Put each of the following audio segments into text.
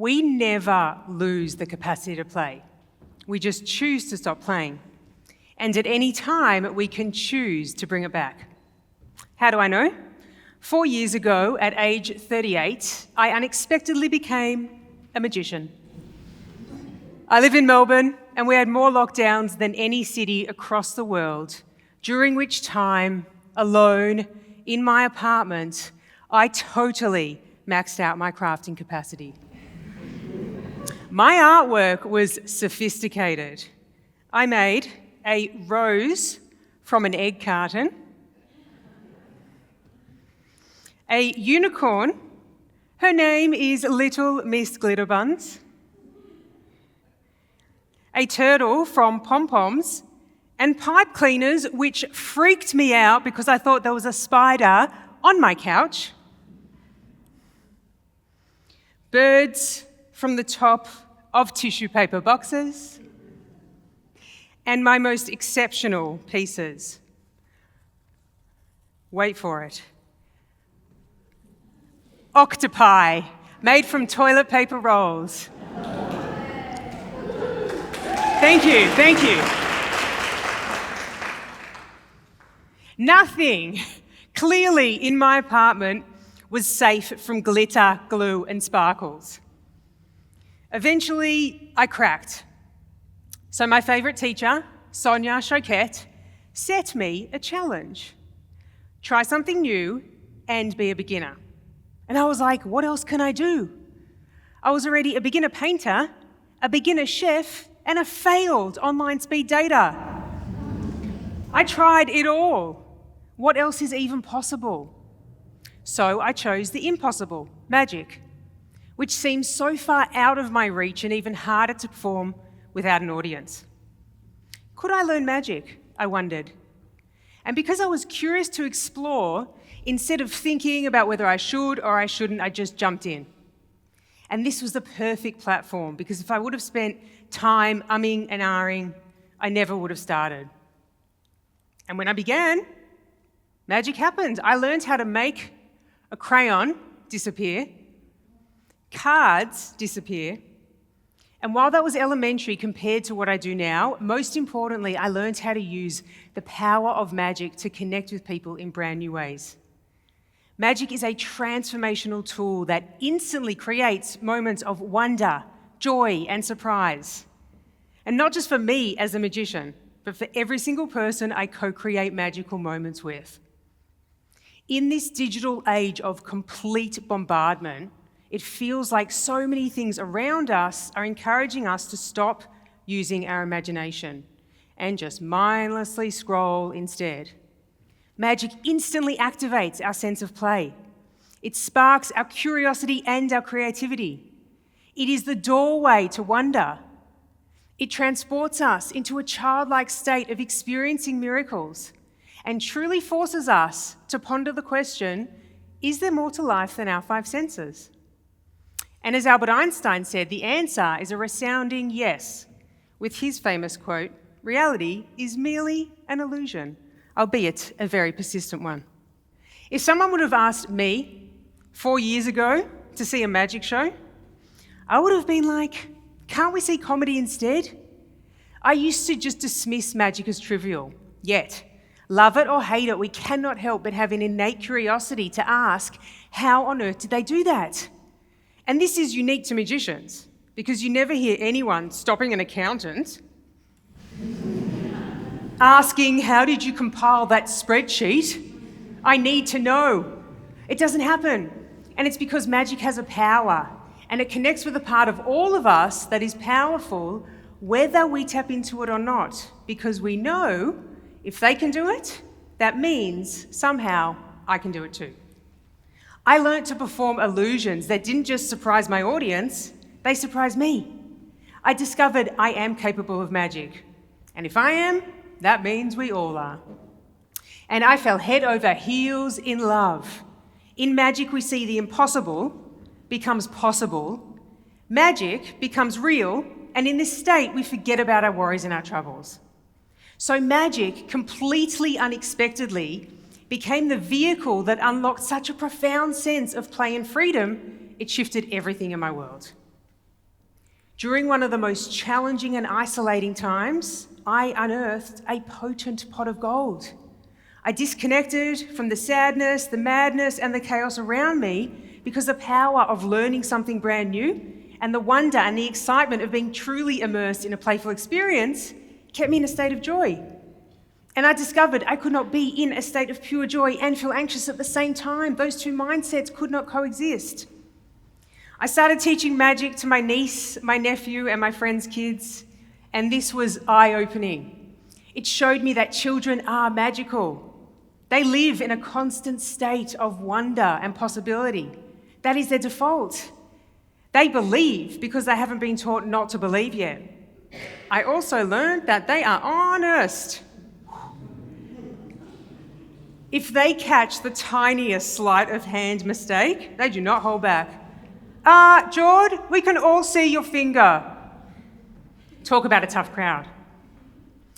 We never lose the capacity to play. We just choose to stop playing. And at any time, we can choose to bring it back. How do I know? 4 years ago, at age 38, I unexpectedly became a magician. I live in Melbourne, and we had more lockdowns than any city across the world, during which time, alone, in my apartment, I totally maxed out my crafting capacity. My artwork was sophisticated. I made a rose from an egg carton, a unicorn, her name is Little Miss Glitterbuns, a turtle from pom-poms, and pipe cleaners, which freaked me out because I thought there was a spider on my couch, birds from the top of tissue paper boxes, and my most exceptional pieces. Wait for it. Octopi, made from toilet paper rolls. Thank you. Nothing, clearly, in my apartment was safe from glitter, glue, and sparkles. Eventually, I cracked. So my favourite teacher, Sonia Choquette, set me a challenge. Try something new and be a beginner. And I was like, what else can I do? I was already a beginner painter, a beginner chef, and a failed online speed dater. I tried it all. What else is even possible? So I chose the impossible, magic, which seems so far out of my reach and even harder to perform without an audience. Could I learn magic? I wondered. And because I was curious to explore, instead of thinking about whether I should or I shouldn't, I just jumped in. And this was the perfect platform, because if I would have spent time umming and ahhing, I never would have started. And when I began, magic happened. I learned how to make a crayon disappear, cards disappear, and while that was elementary compared to what I do now, most importantly, I learned how to use the power of magic to connect with people in brand new ways. Magic is a transformational tool that instantly creates moments of wonder, joy, and surprise. And not just for me as a magician, but for every single person I co-create magical moments with. In this digital age of complete bombardment, it feels like so many things around us are encouraging us to stop using our imagination and just mindlessly scroll instead. Magic instantly activates our sense of play. It sparks our curiosity and our creativity. It is the doorway to wonder. It transports us into a childlike state of experiencing miracles and truly forces us to ponder the question, is there more to life than our five senses? And as Albert Einstein said, the answer is a resounding yes, with his famous quote, reality is merely an illusion, albeit a very persistent one. If someone would have asked me 4 years ago to see a magic show, I would have been like, can't we see comedy instead? I used to just dismiss magic as trivial, yet, love it or hate it, we cannot help but have an innate curiosity to ask, how on earth did they do that? And this is unique to magicians, because you never hear anyone stopping an accountant asking, how did you compile that spreadsheet? I need to know. It doesn't happen. And it's because magic has a power, and it connects with a part of all of us that is powerful, whether we tap into it or not, because we know if they can do it, that means somehow I can do it too. I learned to perform illusions that didn't just surprise my audience, they surprised me. I discovered I am capable of magic. And if I am, that means we all are. And I fell head over heels in love. In magic, we see the impossible becomes possible, magic becomes real, and in this state, we forget about our worries and our troubles. So magic, completely unexpectedly, became the vehicle that unlocked such a profound sense of play and freedom, it shifted everything in my world. During one of the most challenging and isolating times, I unearthed a potent pot of gold. I disconnected from the sadness, the madness, and the chaos around me because the power of learning something brand new and the wonder and the excitement of being truly immersed in a playful experience kept me in a state of joy. And I discovered I could not be in a state of pure joy and feel anxious at the same time. Those two mindsets could not coexist. I started teaching magic to my niece, my nephew, and my friends' kids, and this was eye-opening. It showed me that children are magical. They live in a constant state of wonder and possibility. That is their default. They believe because they haven't been taught not to believe yet. I also learned that they are honest. If they catch the tiniest sleight of hand mistake, they do not hold back. Jord, we can all see your finger. Talk about a tough crowd.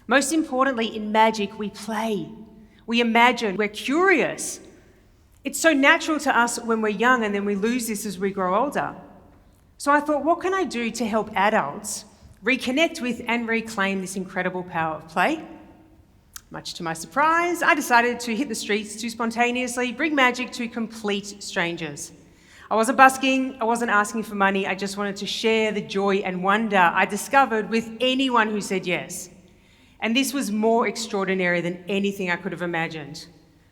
Most importantly, in magic, we play. We imagine, we're curious. It's so natural to us when we're young, and then we lose this as we grow older. So I thought, what can I do to help adults reconnect with and reclaim this incredible power of play? Much to my surprise, I decided to hit the streets to spontaneously bring magic to complete strangers. I wasn't busking, I wasn't asking for money, I just wanted to share the joy and wonder I discovered with anyone who said yes. And this was more extraordinary than anything I could have imagined.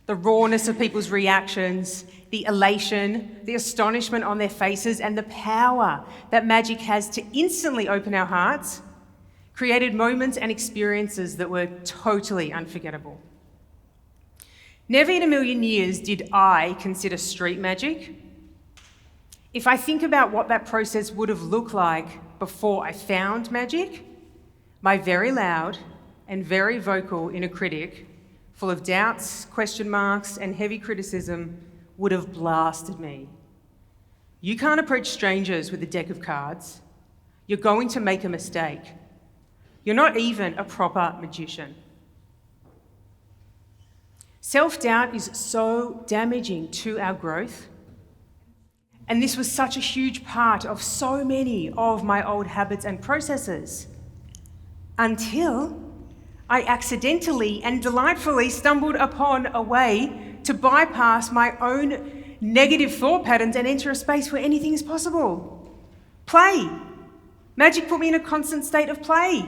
The rawness of people's reactions, the elation, the astonishment on their faces, and the power that magic has to instantly open our hearts created moments and experiences that were totally unforgettable. Never in a million years did I consider street magic. If I think about what that process would have looked like before I found magic, my very loud and very vocal inner critic, full of doubts, question marks, and heavy criticism, would have blasted me. You can't approach strangers with a deck of cards. You're going to make a mistake. You're not even a proper magician. Self-doubt is so damaging to our growth. And this was such a huge part of so many of my old habits and processes. Until I accidentally and delightfully stumbled upon a way to bypass my own negative thought patterns and enter a space where anything is possible. Play. Magic put me in a constant state of play.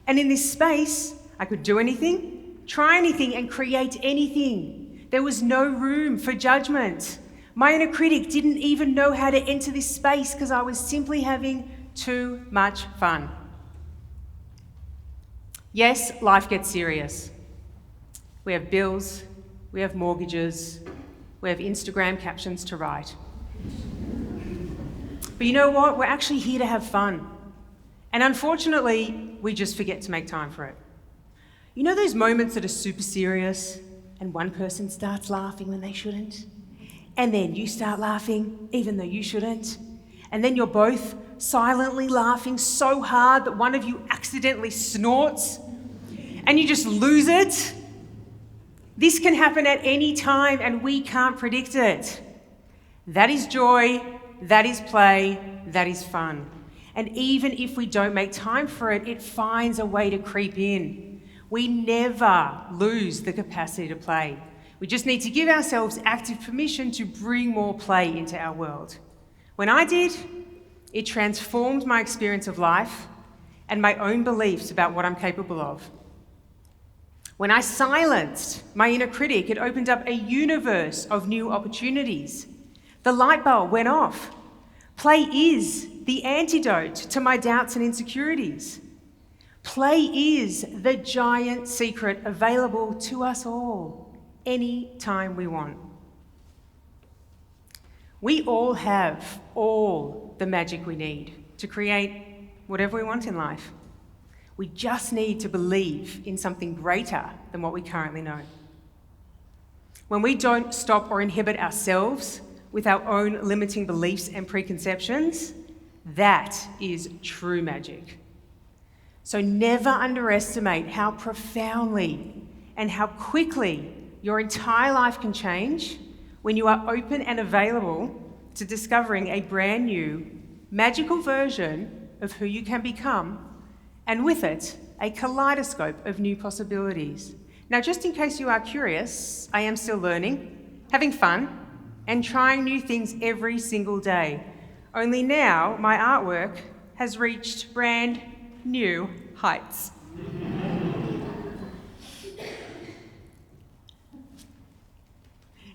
And in this space, I could do anything, try anything, and create anything. There was no room for judgment. My inner critic didn't even know how to enter this space because I was simply having too much fun. Yes, life gets serious. We have bills, we have mortgages, we have Instagram captions to write. But you know what? We're actually here to have fun. And unfortunately, we just forget to make time for it. You know those moments that are super serious and one person starts laughing when they shouldn't? And then you start laughing even though you shouldn't? And then you're both silently laughing so hard that one of you accidentally snorts and you just lose it? This can happen at any time and we can't predict it. That is joy, that is play, that is fun. And even if we don't make time for it, it finds a way to creep in. We never lose the capacity to play. We just need to give ourselves active permission to bring more play into our world. When I did, it transformed my experience of life and my own beliefs about what I'm capable of. When I silenced my inner critic, it opened up a universe of new opportunities. The light bulb went off. Play is the antidote to my doubts and insecurities. Play is the giant secret available to us all, any time we want. We all have all the magic we need to create whatever we want in life. We just need to believe in something greater than what we currently know. When we don't stop or inhibit ourselves with our own limiting beliefs and preconceptions, that is true magic. So never underestimate how profoundly and how quickly your entire life can change when you are open and available to discovering a brand new, magical version of who you can become, and with it, a kaleidoscope of new possibilities. Now, just in case you are curious, I am still learning, having fun, and trying new things every single day. Only now, my artwork has reached brand new heights.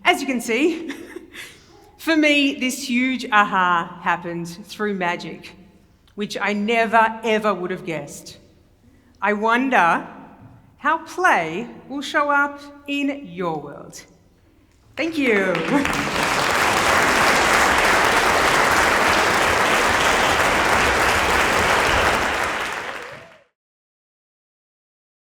As you can see, for me, this huge aha happened through magic, which I never, ever would have guessed. I wonder how play will show up in your world. Thank you.